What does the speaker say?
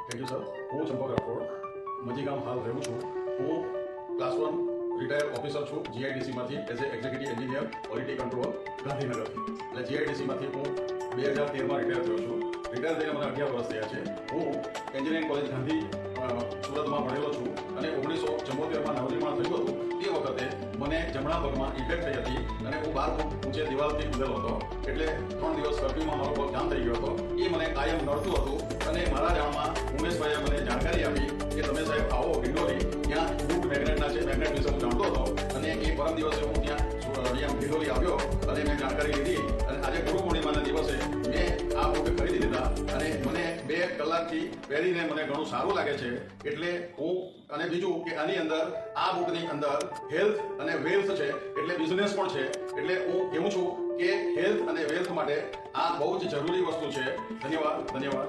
Thank you sir. હું ચંપક રાઠોડ મજીગામ હાલ રહું છું. હું ક્લાસ 1 રિટાયર ઓફિસર છું જીઆઈડીસીમાંથી as a executive engineer quality control ગાંધીનગરથી. એટલે જીઆઈડીસીમાંથી હું 2013માં રિટાયર થયો છું. રિટાયર થઈને મને 11 વર્ષ થયા છે. હું એન્જિનિયરિંગ કોલેજ ગાંધી સુરતમાં ભણેલો છું અને 1974માં નવનિર્માણ થયું હતું. તે વખતે મને જમણા પગમાં ઇફેક્ટ થઈ હતી અને હું 12 ફૂટ ઊંચે દિવાલથી કૂદેલો હતો. એટલે 3 દિવસ કર્ફ્યુમાં મારો પગ જામ થઈ ગયો હતો. એ મને કાયમ નડતું હતું અને મારા જાણમાં ઉમેશભાઈએ મને જાણકારી આપી કે તમે સાહેબ આવો ડિંડોલી, ત્યાં બુટ મેગ્નેટના છે, મેગ્નેટ વિશે હું જાણતો હતો. અને એ પરમ દિવસે હું ત્યાં ડિંડોલી આવ્યો અને મેં જાણકારી લીધી અને આજે ગુરુ પૂર્ણિમાના દિવસે મેં આ બુટ ખરીદી લીધા અને મને 2 કલાકથી પહેરીને મને ઘણું સારું લાગે છે. એટલે હું અને બીજું કે આની અંદર આ બુટની અંદર હેલ્થ અને વેલ્થ છે, એટલે બિઝનેસ પણ છે. એટલે હું કહેવું છું કે હેલ્થ અને વેલ્થ માટે આ બહુ જ જરૂરી વસ્તુ છે. ધન્યવાદ.